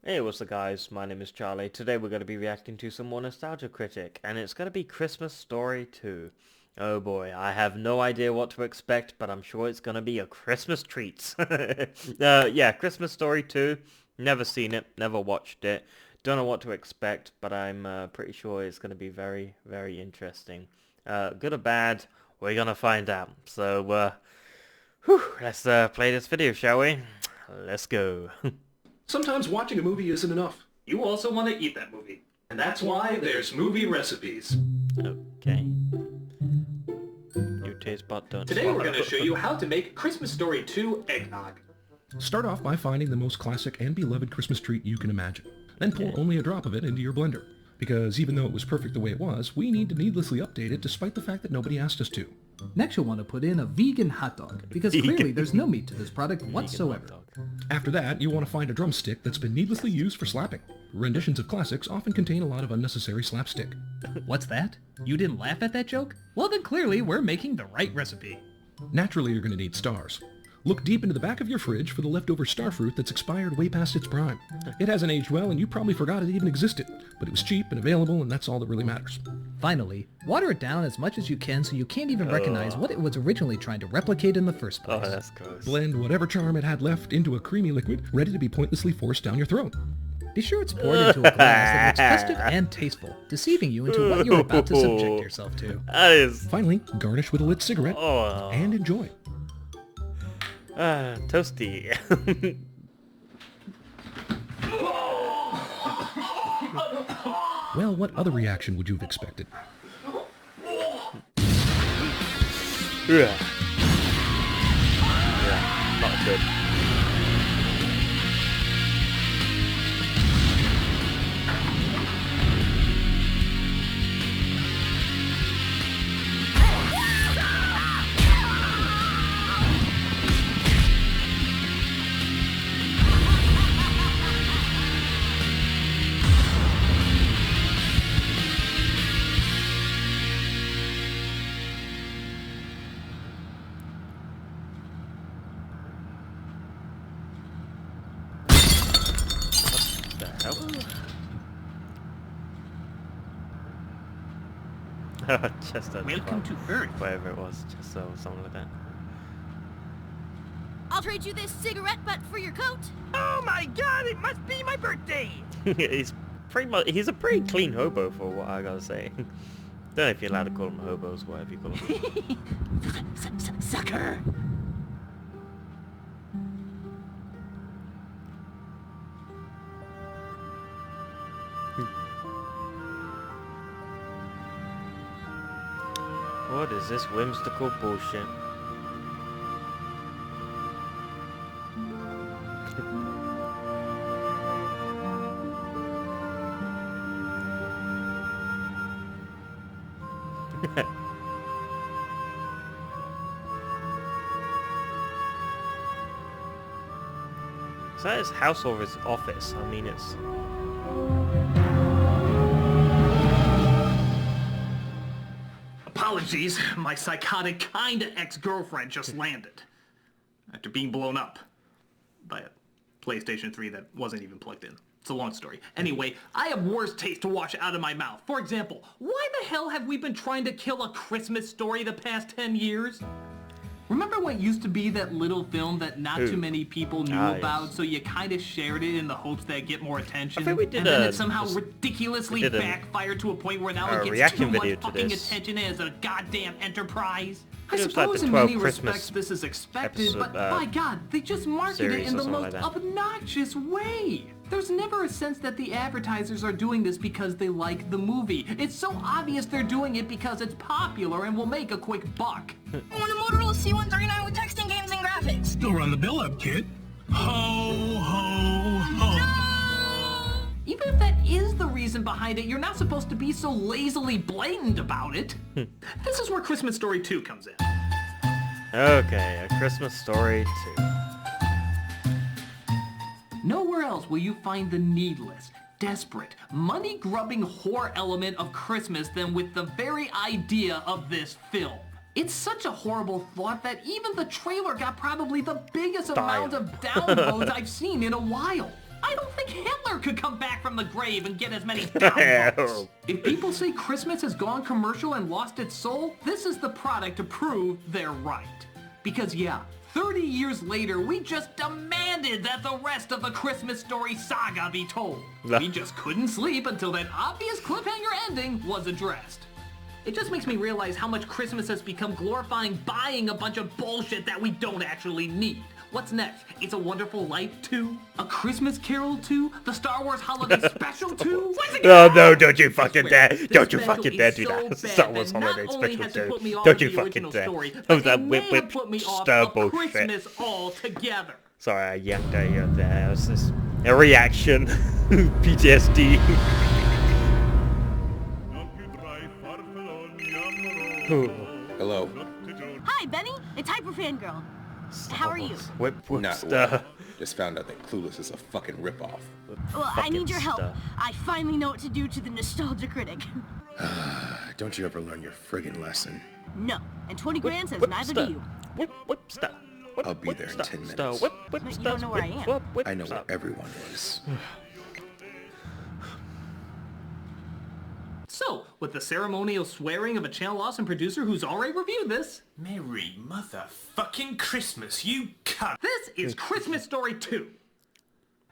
Hey, what's up guys, my name is Charlie. Today we're going to be reacting to some more Nostalgia Critic, and it's going to be Christmas Story 2. Oh boy, I have no idea what to expect, but I'm sure it's going to be a Christmas treat. Yeah, Christmas Story 2, never seen it, never watched it, don't know what to expect, but I'm pretty sure it's going to be very, very interesting. Good or bad, we're going to find out. So, let's play this video, shall we? Let's go. Sometimes watching a movie isn't enough. You also want to eat that movie. And that's why there's movie recipes. Okay. New taste bud done. Today we're going to show you how to make Christmas Story 2 eggnog. Start off by finding the most classic and beloved Christmas treat you can imagine. Then pour only a drop of it into your blender. Because even though it was perfect the way it was, we need to needlessly update it despite the fact that nobody asked us to. Next you'll want to put in a vegan hot dog, because clearly there's no meat to this product whatsoever. After that, you want to find a drumstick that's been needlessly used for slapping. Renditions of classics often contain a lot of unnecessary slapstick. What's that? You didn't laugh at that joke? Well then clearly we're making the right recipe. Naturally, you're going to need stars. Look deep into the back of your fridge for the leftover star fruit that's expired way past its prime. It hasn't aged well and you probably forgot it even existed, but it was cheap and available and that's all that really matters. Finally, water it down as much as you can so you can't even recognize what it was originally trying to replicate in the first place. Oh, that's gross. Blend whatever charm it had left into a creamy liquid, ready to be pointlessly forced down your throat. Be sure it's poured into a glass that looks festive and tasteful, deceiving you into what you're about to subject yourself to. That is... Finally, garnish with a lit cigarette and enjoy. Toasty. Well, what other reaction would you have expected? Yeah, not good. Just a Welcome to Earth. whatever it was, just so something like that. I'll trade you this cigarette butt for your coat. Oh my god, it must be my birthday! He's a pretty clean hobo for what I gotta say. Don't know if you're allowed to call them hobos, whatever you call them. Sucker! What is this whimsical bullshit? Is that his house or his office? I mean, it's... Apologies, my psychotic kinda ex-girlfriend just landed. After being blown up by a PlayStation 3 that wasn't even plugged in. It's a long story. Anyway, I have worse taste to wash out of my mouth. For example, why the hell have we been trying to kill A Christmas Story the past 10 years? Remember what used to be that little film that not too many people knew about, so you kind of shared it in the hopes that it'd get more attention? I think we did and then it somehow ridiculously backfired to a point where now it gets too much fucking attention as a goddamn enterprise. I suppose in many respects this is expected, but by God, they just market it in the most obnoxious way. There's never a sense that the advertisers are doing this because they like the movie. It's so obvious they're doing it because it's popular and will make a quick buck. I want a Motorola C139 with texting, games, and graphics. Still run the bill up, kid. Ho, ho, ho. Even if that is the reason behind it, you're not supposed to be so lazily blatant about it. This is where Christmas Story 2 comes in. Okay, A Christmas Story 2. Nowhere else will you find the needless, desperate, money-grubbing whore element of Christmas than with the very idea of this film. It's such a horrible thought that even the trailer got probably the biggest amount of downvotes I've seen in a while. I don't think Hitler could come back from the grave and get as many downvotes. If people say Christmas has gone commercial and lost its soul, this is the product to prove they're right. Because yeah, 30 years later, we just demanded that the rest of the Christmas Story saga be told. We just couldn't sleep until that obvious cliffhanger ending was addressed. It just makes me realize how much Christmas has become glorifying buying a bunch of bullshit that we don't actually need. What's next? It's a Wonderful Life 2? A Christmas Carol 2? The Star Wars Holiday Special 2? Oh no, don't you fucking dare! Don't you fucking dare do that! Star Wars Holiday Special 2. Don't you fucking dare! That was that whip stir bullshit. Christmas altogether. Sorry, I yanked at you there. It was just a reaction. PTSD. Hello. Hi, Benny. It's Hyper Fangirl. How are you? Whip Not stir. well. Just found out that Clueless is a fucking ripoff. Well, I need your help. Fucking I finally know what to do to the Nostalgia Critic. Don't you ever learn your friggin' lesson. No, and 20 grand says neither do you. Whip stir. I'll be there in 10 minutes. Whip But you stir. don't know where I am. I know where everyone is. So, with the ceremonial swearing of a Channel Awesome producer who's already reviewed this, Merry motherfucking Christmas, you cunt! this is Christmas Story 2.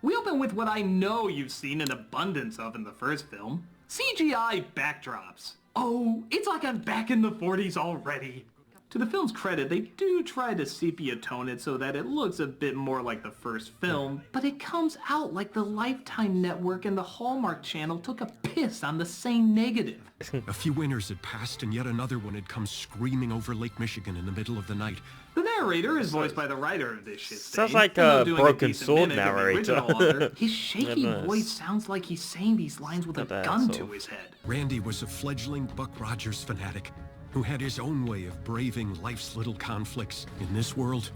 We open with what I know you've seen an abundance of in the first film, CGI backdrops. Oh, it's like I'm back in the 40s already. To the film's credit, they do try to sepia tone it so that it looks a bit more like the first film, but it comes out like the Lifetime Network and the Hallmark Channel took a piss on the same negative. A few winters had passed and yet another one had come screaming over Lake Michigan in the middle of the night. The narrator is voiced by the writer of this shit. Sounds like a Broken Sword narrator. His shaky voice sounds like he's saying these lines with a gun to his head. Randy was a fledgling Buck Rogers fanatic who had his own way of braving life's little conflicts in this world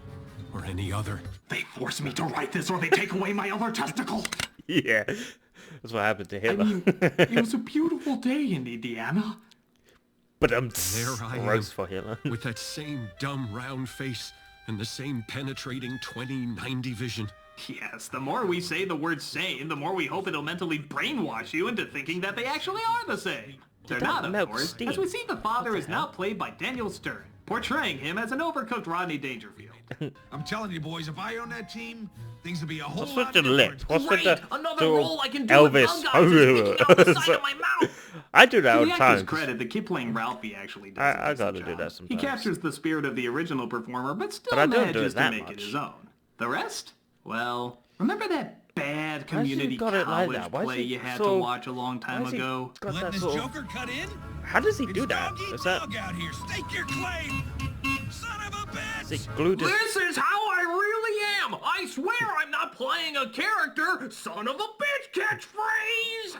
or any other. They force me to write this or they take away my other testicle. Yeah, that's what happened to I Hitler. mean, it was a beautiful day in Indiana. But I'm There I am, gross for Hitler. with that same dumb round face and the same penetrating 20/90 vision. Yes, the more we say the word sane, the more we hope it'll mentally brainwash you into thinking that they actually are the same. They're not, of milk course, steam. as we see the father is now played by Daniel Stern, portraying him as an overcooked Rodney Dangerfield. I'm telling you, boys, if I own that team, things would be a whole What's lot with the lip? different. What's with Great! the Another the role I can do Elvis? with tongue guys is sticking out the side of my mouth! I do that To all the the actor's time. credit, the kid playing Ralphie actually does I a decent gotta do job. that He sometimes. captures the spirit of the original performer, but still But I don't do manages it to that make it much. his own. The rest? Well, remember that bad community got it like college that? Why is play he you had to so- watch a long time why is he ago? got Letting that this sort of- Joker cut in? How does he do It's that? dog eat Is that dog out here. Stake your claim. Son of a bitch! is he glued his... This is how I really am! I swear I'm not playing a character! Son of a bitch catchphrase!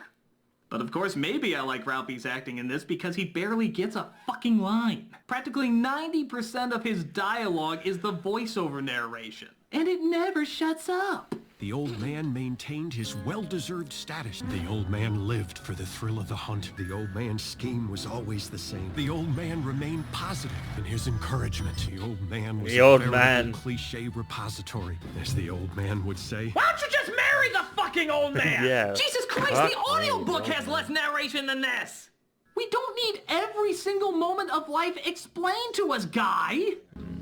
But of course, maybe I like Ralphie's acting in this because he barely gets a fucking line. Practically 90% of his dialogue is the voiceover narration. And it never shuts up. The old man maintained his well-deserved status. The old man lived for the thrill of the hunt. The old man's scheme was always the same. The old man remained positive in his encouragement. The old man was The old a man. veritable cliché repository, as the old man would say. Why don't you just marry the fucking old man? Yeah. Jesus Christ, Fuck the me, audiobook old has man. less narration than this. We don't need every single moment of life explained to us, Guy.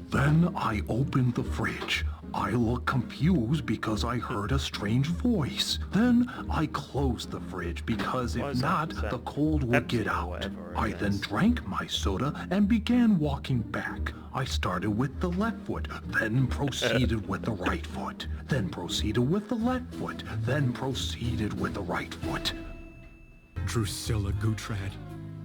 Then I opened the fridge. I looked confused because I heard a strange voice. Then I closed the fridge because What if is that? not, Is that the cold would Pepsi get or out. whatever it I then is? drank my soda and began walking back. I started with the left foot, then proceeded with the right foot, then proceeded with the left foot, then proceeded with the right foot. Drusilla Goutrad,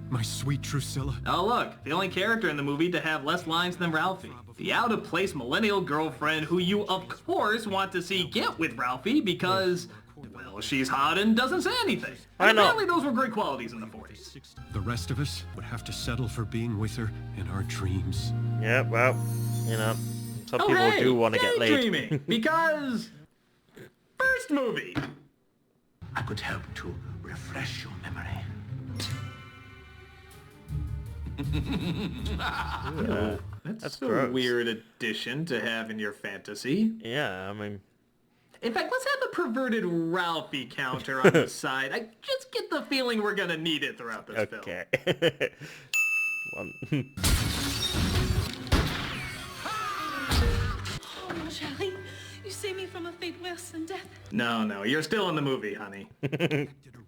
my sweet Drusilla. Oh look, the only character in the movie to have less lines than Ralphie. The out-of-place millennial girlfriend who you of course want to see get with Ralphie because, well, she's hot and doesn't say anything. I And know. apparently those were great qualities in the 40s. The rest of us would have to settle for being with her in our dreams. Yeah, well, you know, some Oh, people hey, do want to get laid. daydreaming, because first movie. I could help to refresh your memory. That's a gross. weird addition to have in your fantasy. Yeah, I mean, In fact, let's have the perverted Ralphie counter on the side. I just get the feeling we're gonna need it throughout this film. Okay. One. Oh, Charlie, you saved me from a fate worse than death. No, you're still in the movie, honey.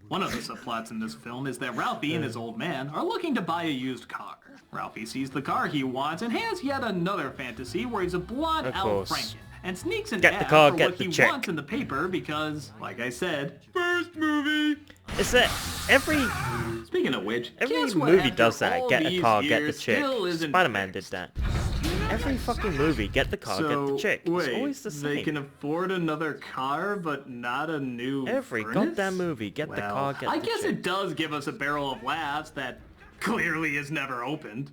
One of the subplots in this film is that Ralphie and his old man are looking to buy a used car. Ralphie sees the car he wants and has yet another fantasy where he's a blonde Al Franken and sneaks an ad for what he wants in the paper because, like I said, first movie. Is that every... Speaking of which, every guess what, movie does that. Get the car, get the years, chick. still isn't Spider-Man did fixed. that. Every fucking movie, get the car, get the chick. It's Wait, always the same. they can afford another car, but not a new Every furnace? goddamn movie, get the car, get I the guess chick. it does give us a barrel of laughs that clearly is never opened.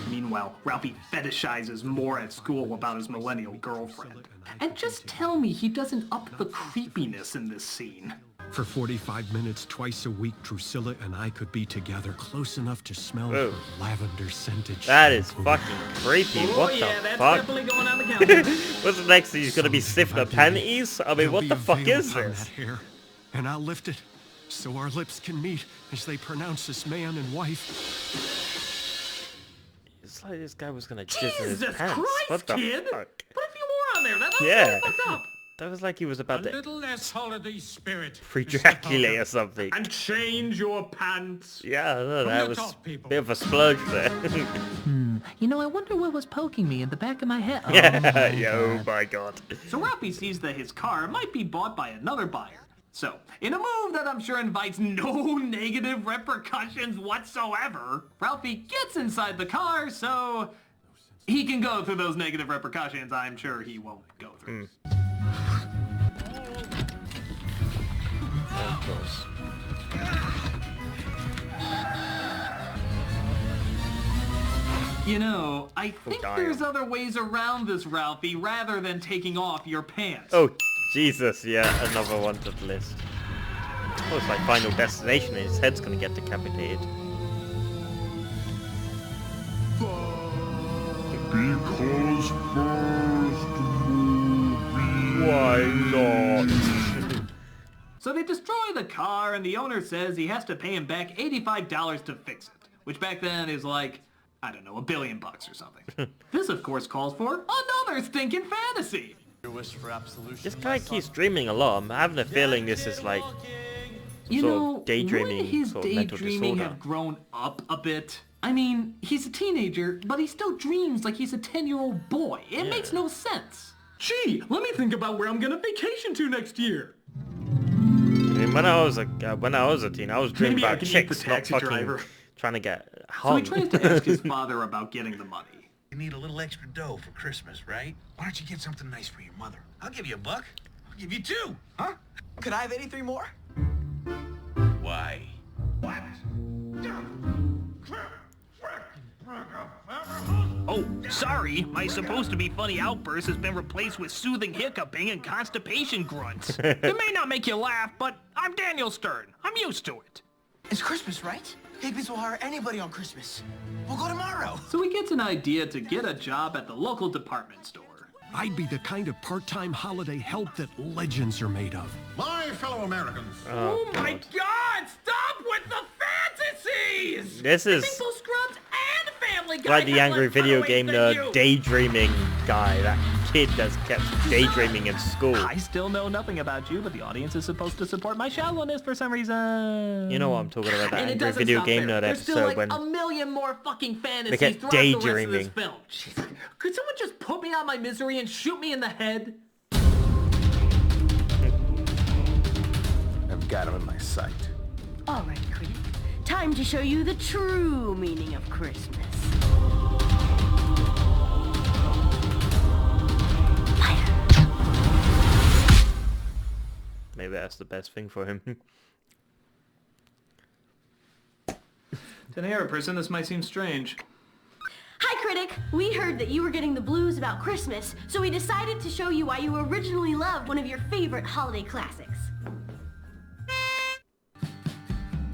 Meanwhile, Ralphie fetishizes more at school about his millennial girlfriend. And just tell me he doesn't up the creepiness in this scene. For 45 minutes twice a week, Drusilla and I could be together close enough to smell her lavender-scented That is shampoo. fucking creepy. Oh, What yeah, the that's fuck? definitely going on the counter. What's the next thing? He's gonna be sniffing her panties? I mean, There'll what be the a fuck veil is upon this? that hair, and I'll lift it so our lips can meet as they pronounce us man and wife. It's like this guy was gonna jizz in his Jesus pants. Christ, What the kid! fuck? Put a few more on there. That's Yeah. fucked up. That was like he was about to little less holiday spirit. ejaculate or something. And change your pants. Yeah, no, that your was top, people. a bit of a splurge there. You know, I wonder what was poking me in the back of my head. Yeah, oh my god. So Ralphie sees that his car might be bought by another buyer. So, in a move that I'm sure invites no negative repercussions whatsoever, Ralphie gets inside the car so he can go through those negative repercussions I'm sure he won't go through. Of course. You know, I think damn. there's other ways around this, Ralphie, rather than taking off your pants. Oh, Jesus, yeah, another one to the list. Oh, it's like Final Destination and his head's gonna get decapitated. Because first movie. Why not? So they destroy the car, and the owner says he has to pay him back $85 to fix it, which back then is like, I don't know, $1 billion bucks or something. This, of course, calls for another stinking fantasy. This guy keeps dreaming a lot. I'm having a feeling this is like You sort know, of daydreaming, would his sort of mental daydreaming disorder. have grown up a bit? I mean, he's a teenager, but he still dreams like he's a 10-year-old boy. It makes no sense. Gee, let me think about where I'm gonna vacation to next year. I mean, when I was a teen, I was dreaming Maybe I about can eat chicks, the not taxi fucking driver. trying to get So hung. he tries to ask his father about getting the money. You need a little extra dough for Christmas, right? Why don't you get something nice for your mother? I'll give you $1. I'll give you 2. Huh? Could I have 83 more? Why? What? Oh, sorry. My supposed to be funny outburst has been replaced with soothing hiccuping and constipation grunts. It may not make you laugh, but I'm Daniel Stern. I'm used to it. It's Christmas, right? Higbees will hire anybody on Christmas. We'll go tomorrow. So he gets an idea to get a job at the local department store. I'd be the kind of part-time holiday help that legends are made of. My fellow Americans. Oh my God! Stop with the fantasies! This is Both Scrubs and Family Guy like the have angry less video cutaways game than nerd you. daydreaming guy. That kid that's kept daydreaming in school. I still know nothing about you, but the audience is supposed to support my shallowness for some reason. You know what I'm talking about, that And it angry doesn't video stop game there. nerd There's episode still like when a million more fucking fantasies get throughout the rest of daydreaming. this film. Jesus. Could someone just put me out my misery and shoot me in the head? I've got him in my sight. All right, Critic. Time to show you the true meaning of Christmas. maybe that's the best thing for him. To an Arab person, this might seem strange. Hi, Critic. We heard that you were getting the blues about Christmas, so we decided to show you why you originally loved one of your favorite holiday classics.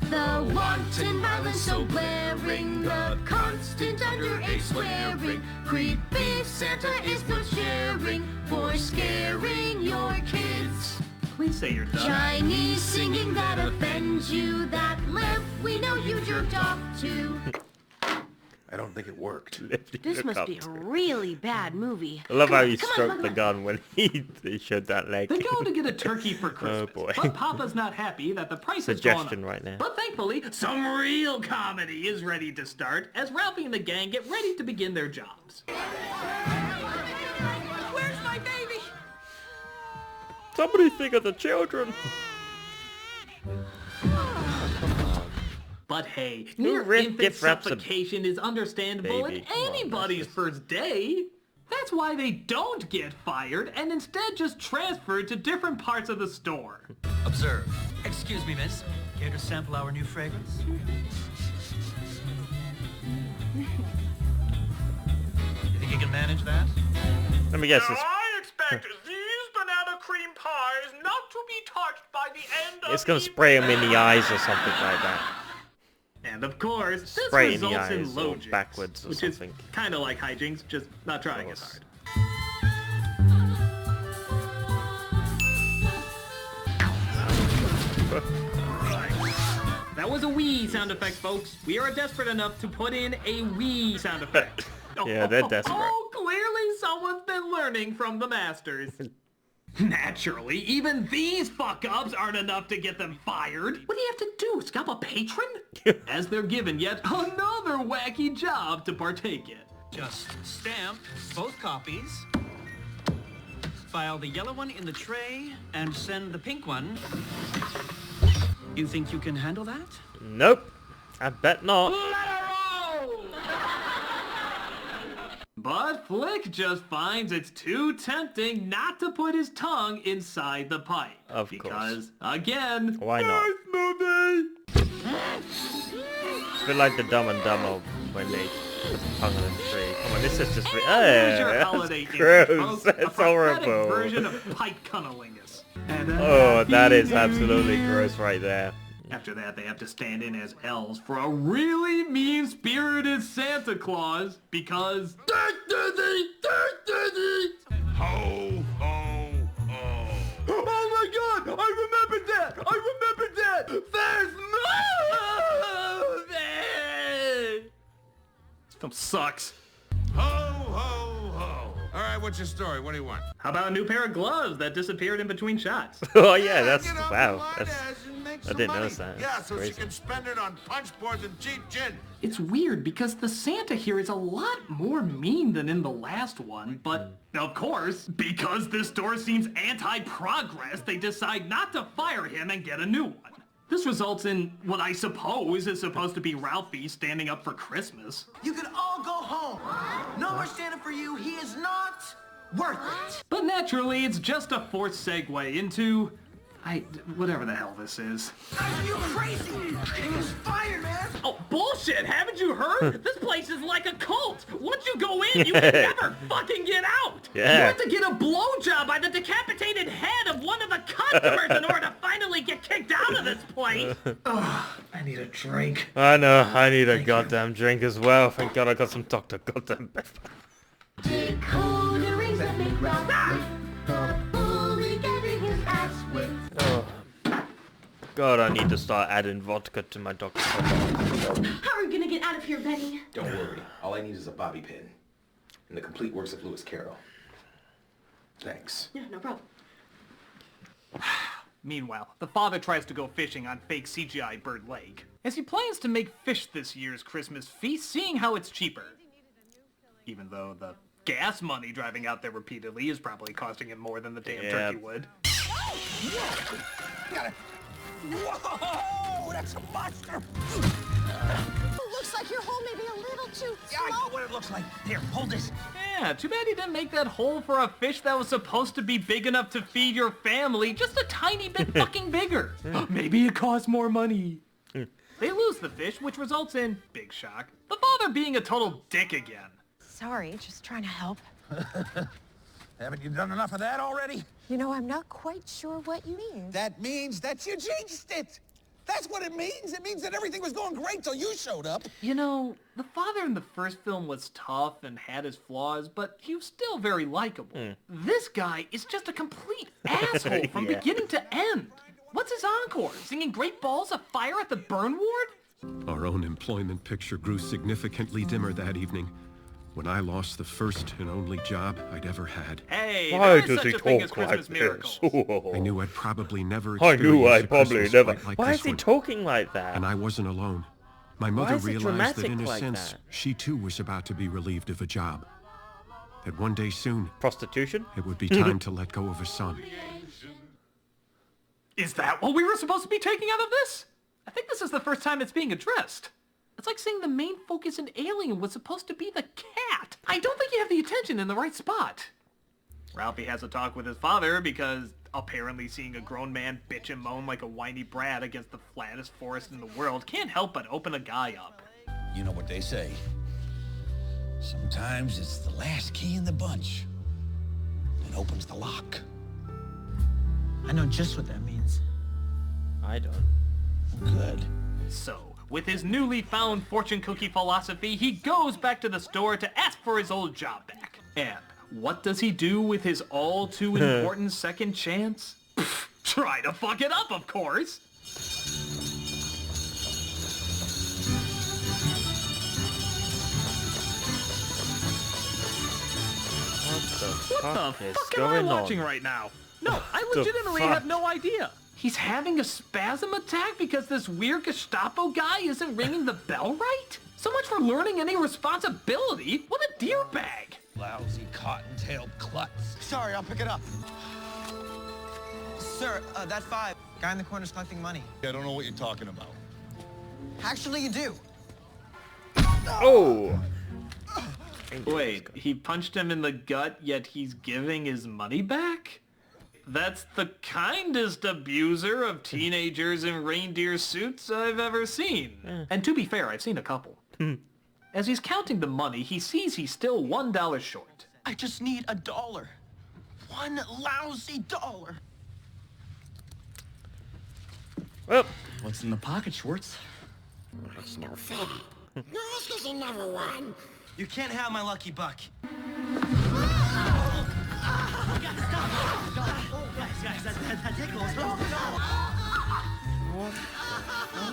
The wanton violence so glaring, the constant underage swearing. Creepy Santa is not sharing for scaring your kids. Please say you're done. Chinese singing that offends you, that left we know you jerked off to. I don't think it worked. This must be a really bad movie. I love how he stroked the gun when he showed that leg. They go to get a turkey for Christmas, Oh boy. but Papa's not happy that the price has gone Suggestion up. right now. But thankfully, some real comedy is ready to start as Ralphie and the gang get ready to begin their jobs. Where's my baby? Somebody think of the children. But hey, Who near gift infant wraps a suffocation is understandable baby? in Come on, anybody's first day. That's why they don't get fired and instead just transferred to different parts of the store. Observe. Excuse me, miss. Care to sample our new fragrance? You think you can manage that? Let me guess this. I expect these banana cream pies not to be touched by the end of It's gonna spray him in the eyes or something like that. And of course, this Spray in the results in eyes low or jinks, backwards or which something. is kind of like hijinks, just not trying as hard. That was a wee sound effect, folks. We are desperate enough to put in a wee sound effect. Yeah, they're desperate. Oh, clearly someone's been learning from the masters. Naturally, even these fuck-ups aren't enough to get them fired. What do you have to do, scalp a patron? As they're given yet another wacky job to partake in. Just stamp both copies, file the yellow one in the tray, and send the pink one. You think you can handle that? Nope. I bet not. But Flick just finds it's too tempting not to put his tongue inside the pipe. Of course. Because, again, Why not? movie! It's a bit like the Dumb and Dumber when they put the tongue on the tree. Come on, this is just... There's your that's holiday image, gross. folks. That's A prophetic horrible. version of pipe cunnilingus. Oh, that is absolutely gross right there. After that, they have to stand in as elves for a really mean-spirited Santa Claus because... Ho, ho, ho. Oh my god! I remembered that! I remembered that! There's no... This film sucks. Ho, ho, ho. All right, what's your story? What do you want? How about a new pair of gloves that disappeared in between shots? Oh yeah, that's... Get off wow. the line, That's, Ash, and make I some didn't money. notice that. Yeah, That's so crazy. she can spend it on punch boards and cheap gin. It's weird because the Santa here is a lot more mean than in the last one, but of course, because this store seems anti-progress, they decide not to fire him and get a new one. This results in what I suppose is supposed to be Ralphie standing up for Christmas. You can all go home. No more standing for you. He is not worth it. But naturally, it's just a forced segue into... whatever the hell this is. Are you crazy? He was fired, man. Oh, bullshit! Haven't you heard? This place is like a cult. Once you go in, you can never fucking get out. Yeah. You have to get a blowjob by the decapitated head of one of the customers in order to finally get kicked out of this place. I need a drink. I know, I need a goddamn drink as well. Thank God I got some Dr. Goddamn Pepper. Decoder rings that make Ralph the bully getting his ass whipped. Oh. God, I need to start adding vodka to my Dr. Pepper. How are we gonna get out of here, Benny? Don't worry. All I need is a bobby pin. And the complete works of Lewis Carroll. Thanks. Yeah, no problem. Meanwhile, the father tries to go fishing on fake CGI Bird Lake, as he plans to make fish this year's Christmas feast, seeing how it's cheaper. Even though the gas money driving out there repeatedly is probably costing him more than the damn turkey would. Whoa, that's a monster. Looks like your hole may be a little too Yeah, I know what it looks like. Here, hold this. Yeah, too bad he didn't make that hole for a fish that was supposed to be big enough to feed your family just a tiny bit fucking bigger. Maybe it costs more money. They lose the fish, which results in, big shock, the father being a total dick again. Sorry, just trying to help. Haven't you done enough of that already? You know, I'm not quite sure what you mean. That means that you jinxed it. That's what it means. It means that everything was going great till you showed up. You know, the father in the first film was tough and had his flaws, but he was still very likable. This guy is just a complete asshole from beginning to end. What's his encore? Singing Great Balls of Fire at the burn ward? Our own employment picture grew significantly dimmer that evening when I lost the first and only job I'd ever had. Hey, Why there is does such he a thing as talk like Christmas miracles. this? I knew I'd probably never I experience knew a I'd probably Christmas never. quite like Why this is he one. talking like that? And I wasn't alone. My Why mother is it realized that dramatic in a like sense, that? she too was about to be relieved of a job. That one day soon, prostitution, it would be time to let go of a son. Is that what we were supposed to be taking out of this? I think this is the first time it's being addressed. It's like saying the main focus in Alien was supposed to be the cat. I don't think you have the attention in the right spot. Ralphie has a talk with his father because apparently seeing a grown man bitch and moan like a whiny brat against the flattest forest in the world can't help but open a guy up. You know what they say. Sometimes it's the last key in the bunch that opens the lock. I know just what that means. I don't. Good. So, with his newly found fortune cookie philosophy, he goes back to the store to ask for his old job back. And what does he do with his all too important second chance? Try to fuck it up, of course. What the fuck am I watching right now? No, I legitimately have no idea. He's having a spasm attack because this weird Gestapo guy isn't ringing the bell right? So much for learning any responsibility. What a deer bag. Lousy cotton-tailed klutz. Sorry, I'll pick it up. Sir, that's 5. Guy in the corner's collecting money. I don't know what you're talking about. Actually, you do. Oh! Wait, he punched him in the gut, yet he's giving his money back? That's the kindest abuser of teenagers in reindeer suits I've ever seen. And to be fair, I've seen a couple. As he's counting the money, he sees he's still $1 short. I just need $1. One lousy dollar. Well, what's in the pocket, Schwartz? That's no fair. Yours is another one. You can't have my lucky buck. Guys, that tickles.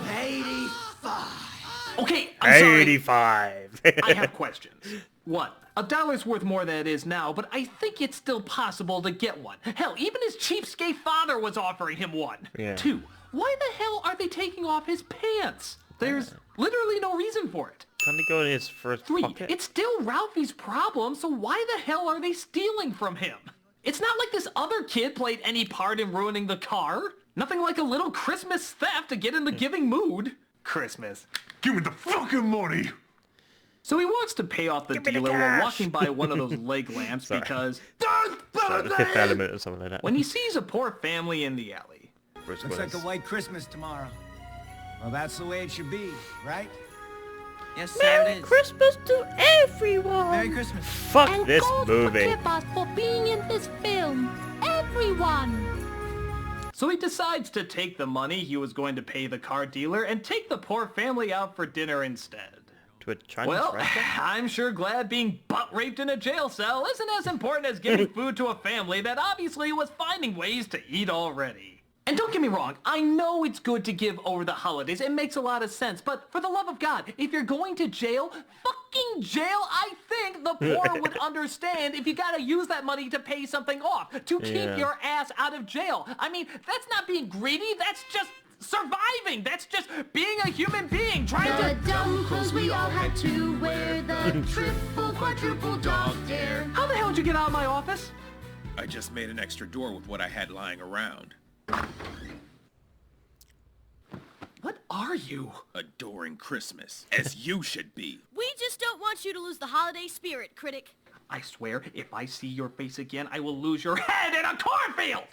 85. Okay, I'm sorry. 85. I have questions. 1. $1's worth more than it is now, but I think it's still possible to get one. Hell, even his cheapskate father was offering him one. Yeah. 2. Why the hell are they taking off his pants? There's literally no reason for it. Can he go in his first 3. pocket? It's still Ralphie's problem, so why the hell are they stealing from him? It's not like this other kid played any part in ruining the car. Nothing like a little Christmas theft to get in the giving mood. Christmas. Give me the fucking money! So he wants to pay off the dealer while walking by one of those leg lamps because... The Fifth Element or something like that. When he sees a poor family in the alley. Looks like a white Christmas tomorrow. Well, that's the way it should be, right? Yes, sir, Merry it is. Christmas to everyone. Merry Christmas. Fuck and this gold movie. For Kip us for being in this film. Everyone. So he decides to take the money he was going to pay the car dealer and take the poor family out for dinner instead. To a Chinese Well, restaurant? I'm sure glad being butt-raped in a jail cell isn't as important as giving food to a family that obviously was finding ways to eat already. And don't get me wrong, I know it's good to give over the holidays. It makes a lot of sense. But for the love of God, if you're going to jail, fucking jail, I think the poor would understand if you gotta use that money to pay something off, to keep your ass out of jail. I mean, that's not being greedy, that's just surviving. That's just being a human being, trying The to... dumb clothes we all had to wear, the triple, quadruple dog dare. How the hell did you get out of my office? I just made an extra door with what I had lying around. What are you? Adoring Christmas, as you should be. We just don't want you to lose the holiday spirit, Critic. I swear, if I see your face again, I will lose your head in a cornfield!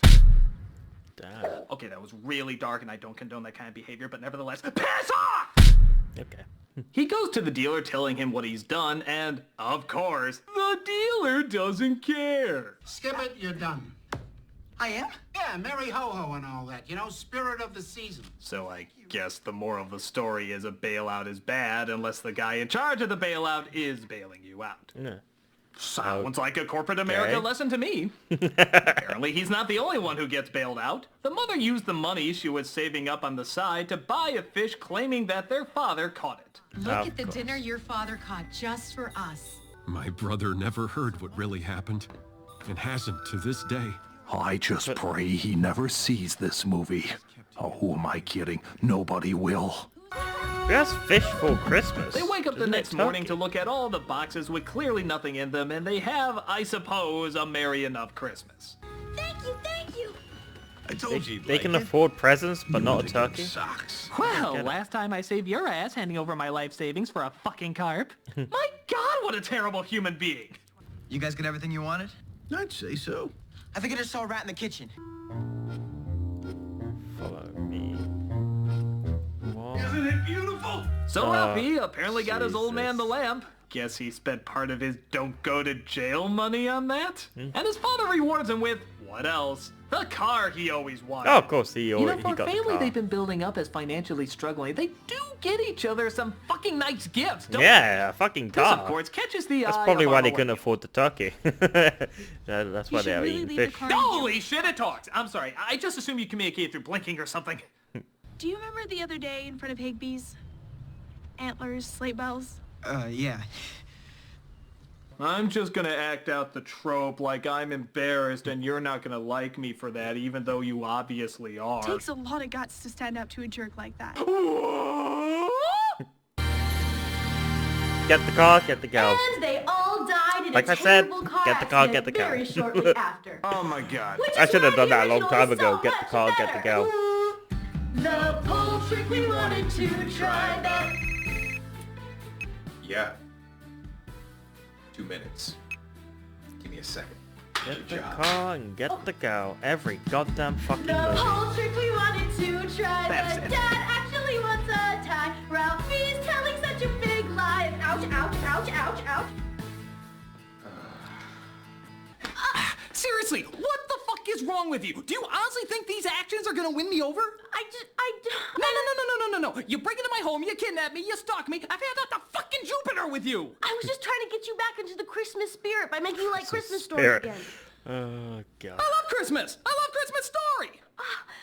Damn. Okay, that was really dark and I don't condone that kind of behavior, but nevertheless, piss off! Okay. He goes to the dealer telling him what he's done, and, of course, the dealer doesn't care. Skip it, you're done. I am? Yeah, Merry Ho-Ho and all that. You know, spirit of the season. So I guess the moral of the story is a bailout is bad unless the guy in charge of the bailout is bailing you out. Yeah. Sounds like a corporate America lesson to me. Apparently he's not the only one who gets bailed out. The mother used the money she was saving up on the side to buy a fish claiming that their father caught it. Look at the dinner your father caught just for us. My brother never heard what really happened, and hasn't to this day. I just pray he never sees this movie. Oh, who am I kidding? Nobody will. That's fish for Christmas. They wake up the next morning to look at all the boxes with clearly nothing in them, and they have, I suppose, a merry enough Christmas. Thank you, thank you. I told you. They can afford presents, but not a turkey. Well, last time I saved your ass handing over my life savings for a fucking carp. My God, what a terrible human being. You guys get everything you wanted? I'd say so. I think I just saw a rat in the kitchen. Follow me. Isn't it beautiful? So Ralphie apparently got his old man the lamp. Guess he spent part of his don't go to jail money on that. And his father rewards him with, what else? The car he always wanted. Oh, of course, he You know, got for a the family car. they've been building up as financially struggling, they do get each other some fucking nice gifts, don't Yeah, a fucking This, car. of course, catches the That's eye probably of why our they millennial. couldn't afford the turkey. That's why they are eating fish. Holy shit, it talks! I'm sorry, I just assumed you communicated through blinking or something. Do you remember the other day in front of Higbee's? Antlers, sleigh bells? Yeah. I'm just gonna act out the trope like I'm embarrassed and you're not gonna like me for that, even though you obviously are. Takes a lot of guts to stand up to a jerk like that. Get the car, get the girl. And they all died in Like a I said, terrible car get the car, accident get the girl. very shortly after. Oh my God. Which I is should have why done the that a long original time is ago. so Get the much car, get the better. girl. The pole trick we wanted to try that. Yeah. 2 minutes. Give me a second. Get the car and get the girl. Every goddamn fucking The movie. pole trick we wanted to try That's that. it. Dad actually wants a tie. Ralphie's telling such a big lie. Ouch, ouch, ouch, ouch, ouch. Seriously, what the fuck is wrong with you? Do you honestly think these actions are gonna win me over? No. You break into my home, you kidnap me, you stalk me. I've had up to fucking Jupiter with you. I was just trying to get you back into the Christmas spirit by making you like Christmas Story Spirit. again. Oh, God. I love Christmas. I love Christmas Story.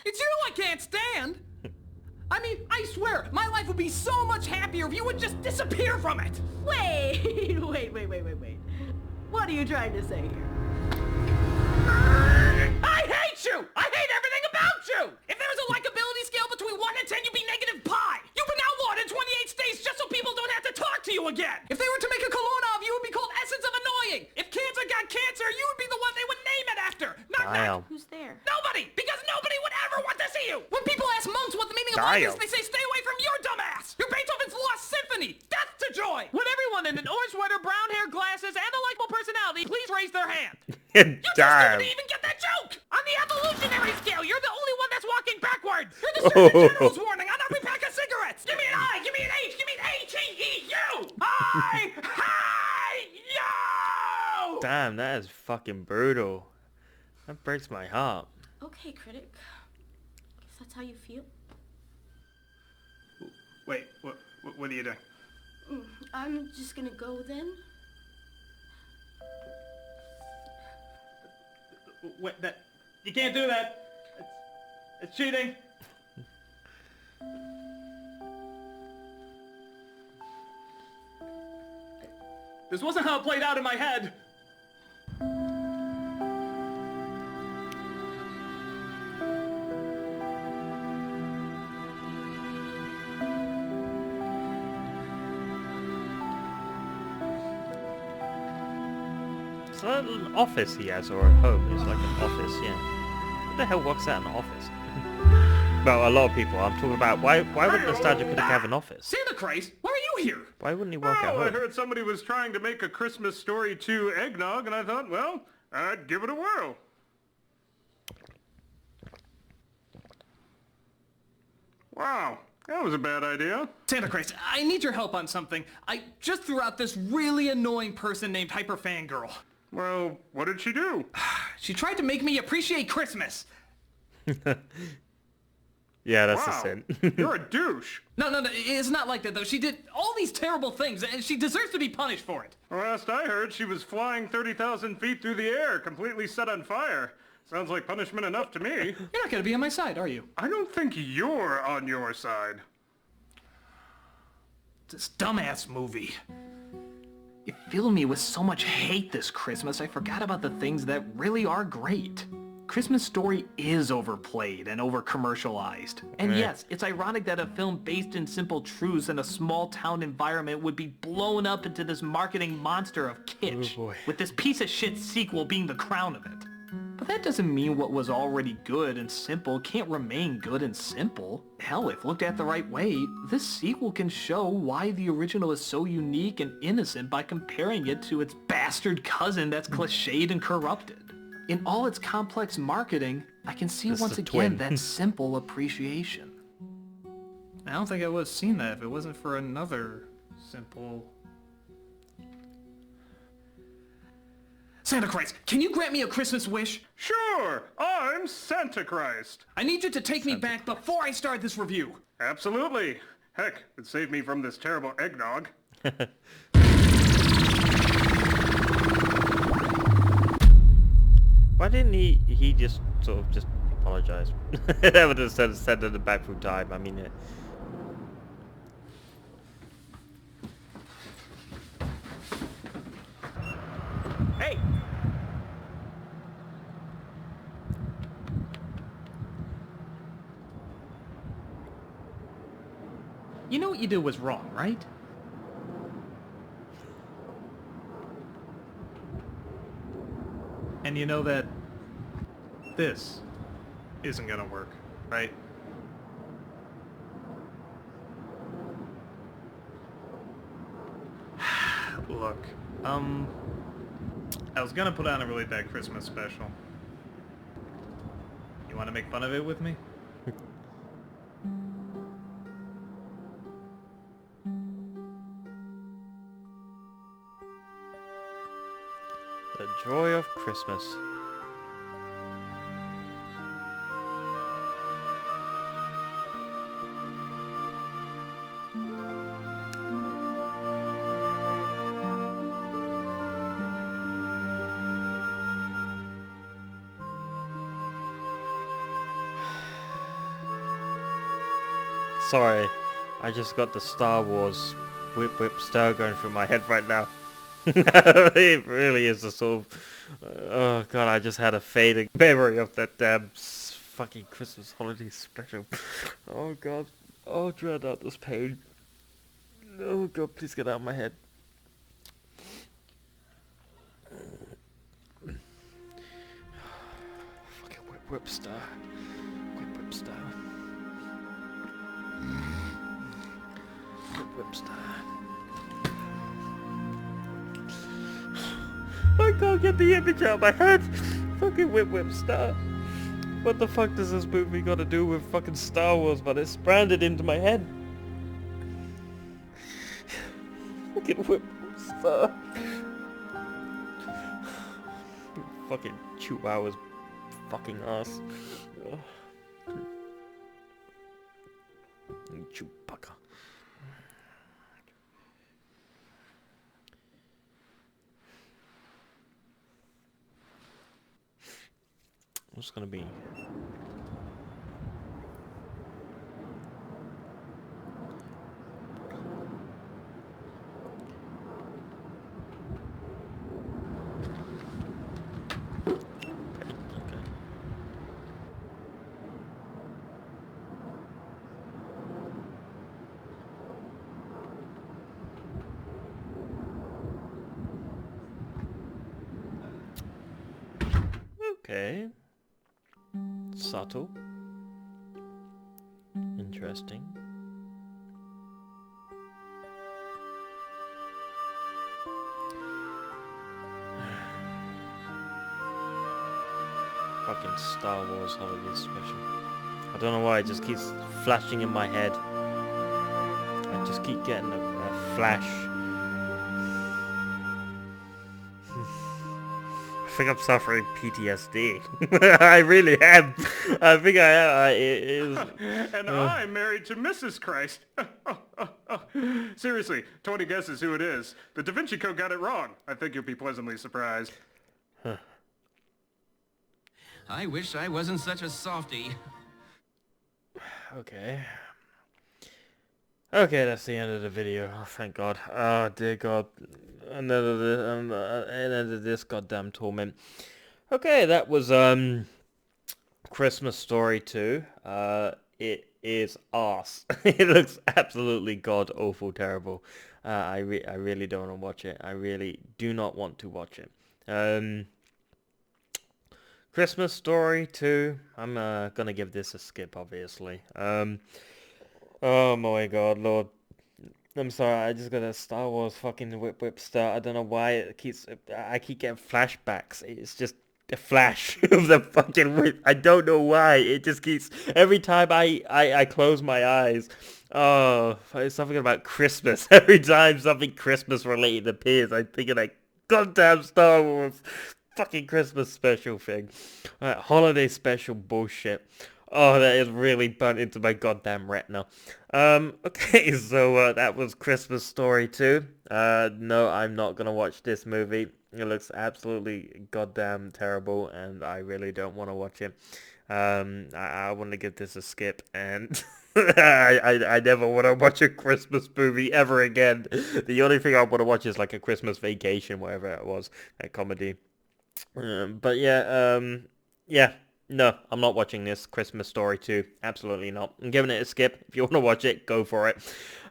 It's you I can't stand. I mean, I swear, my life would be so much happier if you would just disappear from it. Wait. What are you trying to say here? I hate you! I hate everything about you! If there was a likability scale between 1 and 10, you'd be negative pi! You've been outlawed in 28 states just so people don't have to talk to you again! If they were to make a cologne of you, it would be called Essence of Annoying! If cancer got cancer, you would be the one they would name it after! Not Who's there? nobody! Because nobody would ever want to see you! When people ask monks what the meaning of life is, they say stay away from your dumbass! You're Beethoven's Lost Symphony! Death to joy! Would everyone in an orange sweater, brown hair, glasses, and a likable personality please raise their hand? Damn. Didn't even get that joke! On the evolutionary scale, you're the only one that's walking backwards! You're the Surgeon General's warning on every pack of cigarettes! Give me an I, give me an H, give me an A-T-E-U! I hate you! Damn, that is fucking brutal. That breaks my heart. Okay, Critic. Guess that's how you feel. Wait, what are you doing? I'm just gonna go then. Wait, you can't do that. It's cheating. This wasn't how it played out in my head. It's like an office he has, or a home. It's like an office, yeah. What the hell works at an office? Well, a lot of people. I'm talking about why would Nostalgia Critic have an office? Santa Christ, why are you here? Why wouldn't he work at I home? heard somebody was trying to make a Christmas Story 2 eggnog, and I thought, well, I'd give it a whirl. Wow, that was a bad idea. Santa Christ, I need your help on something. I just threw out this really annoying person named Hyper Fangirl. Well, what did she do? She tried to make me appreciate Christmas. Yeah, that's a Wow, sin. you're a douche. No, it's not like that though. She did all these terrible things, and she deserves to be punished for it. Last I heard, she was flying 30,000 feet through the air, completely set on fire. Sounds like punishment enough to me. You're not gonna be on my side, are you? I don't think you're on your side. This dumbass movie. It filled me with so much hate this Christmas, I forgot about the things that really are great. Christmas Story is overplayed and over-commercialized. And yes, it's ironic that a film based in simple truths in a small-town environment would be blown up into this marketing monster of kitsch, with this piece of shit sequel being the crown of it. But that doesn't mean what was already good and simple can't remain good and simple. Hell, if looked at the right way, this sequel can show why the original is so unique and innocent by comparing it to its bastard cousin that's cliched and corrupted. In all its complex marketing, I can see once again that simple appreciation. I don't think I would have seen that if it wasn't for another simple... Santa Christ, can you grant me a Christmas wish? Sure, I'm Santa Christ. I need you to take me back before I start this review. Absolutely. Heck, it saved me from this terrible eggnog. Why didn't he just sort of just apologize? That would have sent it back through time. I mean, Hey! You know what you did was wrong, right? And you know that this isn't gonna work, right? Look, I was gonna put on a really bad Christmas special. You wanna make fun of it with me? the joy of Christmas. Sorry, I just got the Star Wars whip whip stir going through my head right now. It really is a sort of... oh god, I just had a fading memory of that damn fucking Christmas holiday special. Oh god, oh dread out this pain. Oh god, please get out of my head. Fucking whip whip star. Whip whip star. Whip star. I can't get the image out of my head. Fucking whip whip star. What the fuck does this movie got to do with fucking Star Wars? But it's branded into my head. Fucking whip whip star. Fucking Chihuahua's fucking ass. Chewbacca. What's gonna be? Okay. Subtle. Interesting. Fucking Star Wars holiday special. I don't know why it just keeps flashing in my head. I just keep getting a flash. think I'm suffering PTSD. I really am. I think I am. It is. And I'm married to Mrs. Christ. Seriously, 20 guesses who it is. The Da Vinci Code got it wrong. I think you'll be pleasantly surprised. I wish I wasn't such a softie. Okay. Okay, that's the end of the video. Oh, thank God. Oh, dear God. End of this goddamn torment. Okay, that was Christmas Story 2. It is arse. It looks absolutely god awful terrible. I really don't want to watch it. I really do not want to watch it. Christmas Story 2. I'm gonna give this a skip, obviously. Oh my God, Lord. I'm sorry, I just got a Star Wars fucking whip start. I don't know why I keep getting flashbacks. It's just a flash of the fucking whip. I don't know why. It just keeps, every time I close my eyes, oh, it's something about Christmas. Every time something Christmas related appears, I'm thinking like, goddamn Star Wars fucking Christmas special thing. Holiday special bullshit. Oh, that is really burnt into my goddamn retina. Okay, so that was Christmas Story 2. No, I'm not gonna watch this movie. It looks absolutely goddamn terrible, and I really don't want to watch it. I want to give this a skip, and I never want to watch a Christmas movie ever again. The only thing I want to watch is like a Christmas Vacation, whatever it was, a comedy. But yeah, yeah. No, I'm not watching this Christmas Story 2. Absolutely not. I'm giving it a skip. If you want to watch it, go for it.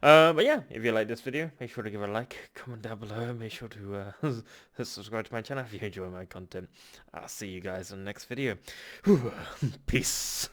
But yeah, if you like this video, make sure to give it a like, comment down below, make sure to subscribe to my channel if you enjoy my content. I'll see you guys in the next video. Peace.